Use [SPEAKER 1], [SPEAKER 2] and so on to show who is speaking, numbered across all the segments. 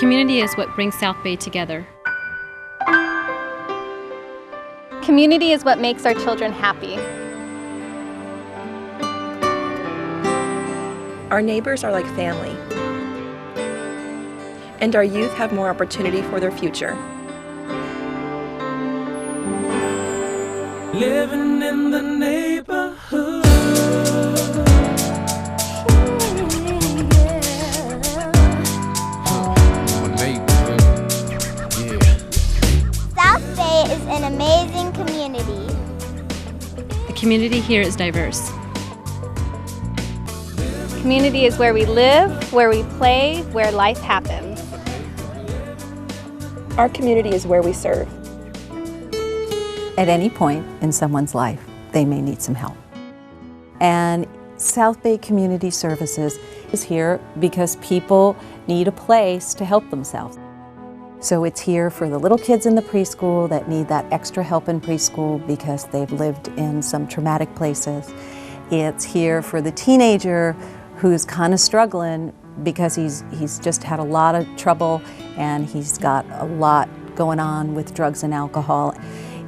[SPEAKER 1] Community is what brings South Bay together.
[SPEAKER 2] Community is what makes our children happy.
[SPEAKER 3] Our neighbors are like family, and our youth have more opportunity for their future.
[SPEAKER 4] Living in the neighborhood.
[SPEAKER 5] South Bay is an amazing community.
[SPEAKER 1] The community here is diverse.
[SPEAKER 2] Community is where we live, where we play, where life happens.
[SPEAKER 3] Our community is where we serve.
[SPEAKER 6] At any point in someone's life, they may need some help. And South Bay Community Services is here because people need a place to help themselves. So it's here for the little kids in the preschool that need that extra help in preschool because they've lived in some traumatic places. It's here for the teenager who's kind of struggling because he's just had a lot of trouble and he's got a lot going on with drugs and alcohol.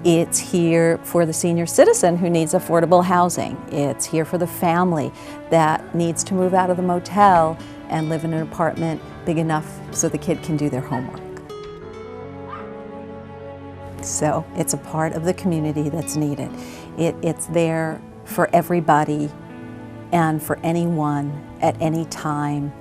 [SPEAKER 6] It's here for the senior citizen who needs affordable housing. It's here for the family that needs to move out of the motel and live in an apartment big enough so the kid can do their homework. So it's a part of the community that's needed. It's there for everybody and for anyone at any time,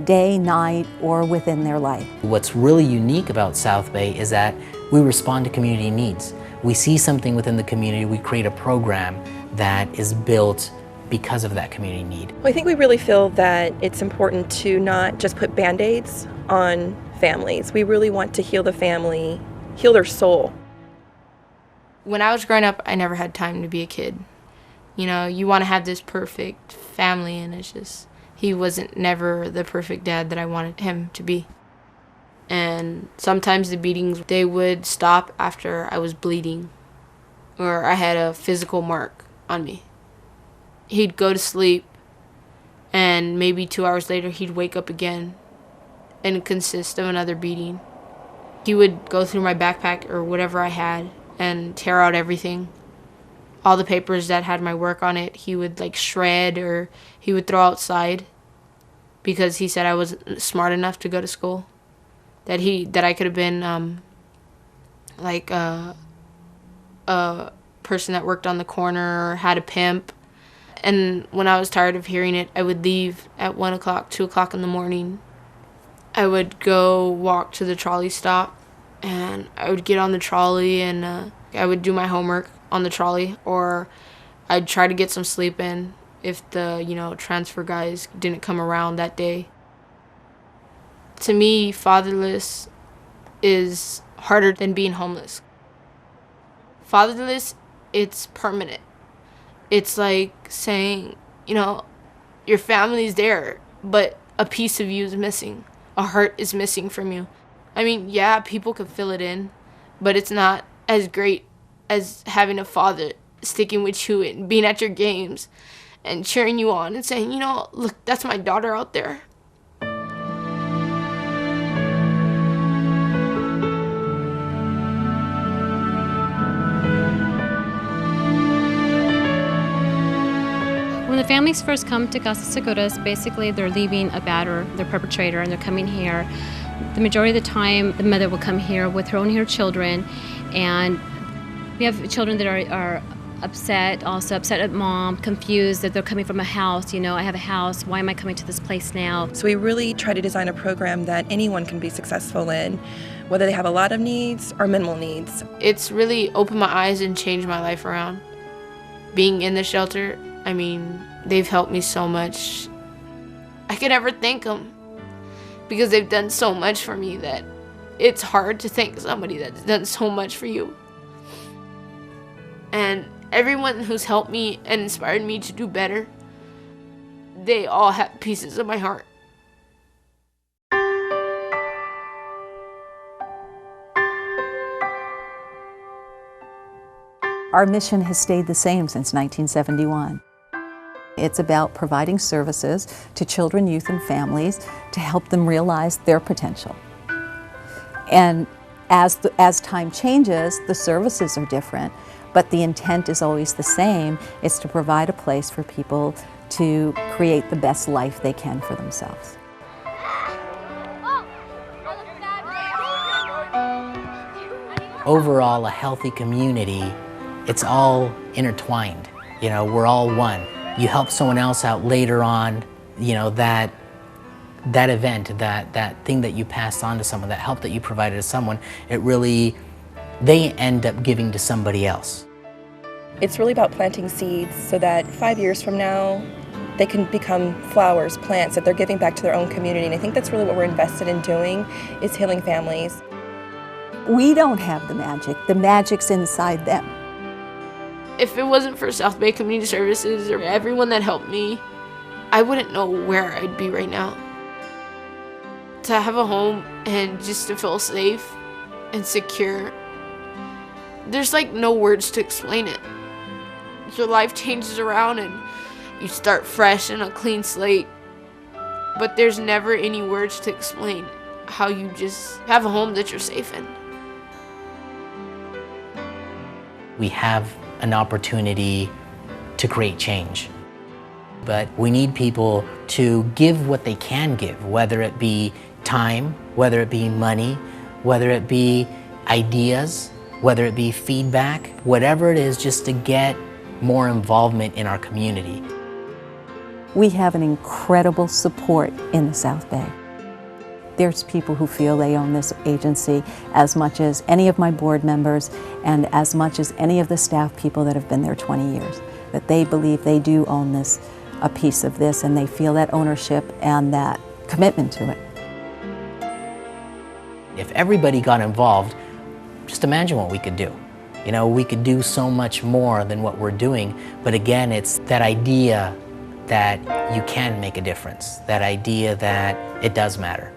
[SPEAKER 6] day, night, or within their life.
[SPEAKER 7] What's really unique about South Bay is that we respond to community needs. We see something within the community, we create a program that is built because of that community need.
[SPEAKER 3] Well, I think we really feel that it's important to not just put Band-Aids on families. We really want to heal the family, heal their soul.
[SPEAKER 8] When I was growing up, I never had time to be a kid. You know, you want to have this perfect family, and it's just, he wasn't never the perfect dad that I wanted him to be. And sometimes the beatings, they would stop after I was bleeding or I had a physical mark on me. He'd go to sleep, and maybe 2 hours later, he'd wake up again and consist of another beating. He would go through my backpack or whatever I had and tear out everything. All the papers that had my work on it, he would like shred or he would throw outside because he said I wasn't smart enough to go to school. That I could have been like a person that worked on the corner or had a pimp. And when I was tired of hearing it, I would leave at 1 o'clock, 2 o'clock in the morning. I would go walk to the trolley stop, and I would get on the trolley and I would do my homework on the trolley, or I'd try to get some sleep in if the, transfer guys didn't come around that day. To me, fatherless is harder than being homeless. Fatherless, it's permanent. It's like saying, your family's there, but a piece of you is missing. A heart is missing from you. I mean, yeah, people can fill it in, but it's not as great as having a father sticking with you and being at your games and cheering you on and saying, look, that's my daughter out there.
[SPEAKER 1] When the families first come to Casa Seguras, basically they're leaving a batter, their perpetrator, and they're coming here. The majority of the time, the mother will come here with her own children, and we have children that are upset, also upset at mom, confused that they're coming from a house. I have a house, why am I coming to this place now?
[SPEAKER 3] So we really try to design a program that anyone can be successful in, whether they have a lot of needs or minimal needs.
[SPEAKER 8] It's really opened my eyes and changed my life around. Being in the shelter, they've helped me so much. I can never thank them because they've done so much for me that it's hard to thank somebody that's done so much for you. And everyone who's helped me and inspired me to do better, they all have pieces of my heart.
[SPEAKER 6] Our mission has stayed the same since 1971. It's about providing services to children, youth, and families to help them realize their potential. And as time changes, the services are different, but the intent is always the same. It's to provide a place for people to create the best life they can for themselves.
[SPEAKER 7] Overall, a healthy community, it's all intertwined. You know, we're all one. You help someone else out later on, you know, that event, that thing that you passed on to someone, that help that you provided to someone, it really, they end up giving to somebody else.
[SPEAKER 3] It's really about planting seeds so that 5 years from now, they can become flowers, plants that they're giving back to their own community. And I think that's really what we're invested in doing, is healing families.
[SPEAKER 6] We don't have the magic's inside them.
[SPEAKER 8] If it wasn't for South Bay Community Services or everyone that helped me, I wouldn't know where I'd be right now. To have a home and just to feel safe and secure, there's like no words to explain it. Your life changes around and you start fresh and a clean slate, but there's never any words to explain how you just have a home that you're safe in.
[SPEAKER 7] We have an opportunity to create change, but we need people to give what they can give, whether it be time, whether it be money, whether it be ideas, whether it be feedback, whatever it is, just to get more involvement in our community.
[SPEAKER 6] We have an incredible support in the South Bay. There's people who feel they own this agency as much as any of my board members and as much as any of the staff people that have been there 20 years. That they believe they do own this, a piece of this, and they feel that ownership and that commitment to it.
[SPEAKER 7] If everybody got involved, just imagine what we could do. You know, we could do so much more than what we're doing, but again, it's that idea that you can make a difference, that idea that it does matter.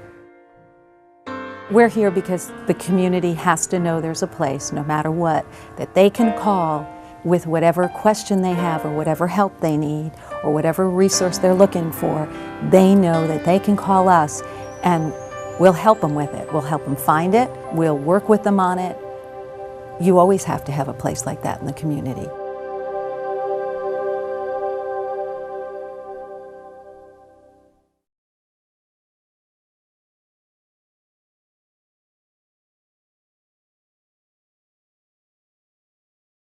[SPEAKER 6] We're here because the community has to know there's a place, no matter what, that they can call with whatever question they have or whatever help they need or whatever resource they're looking for. They know that they can call us and we'll help them with it. We'll help them find it. We'll work with them on it. You always have to have a place like that in the community.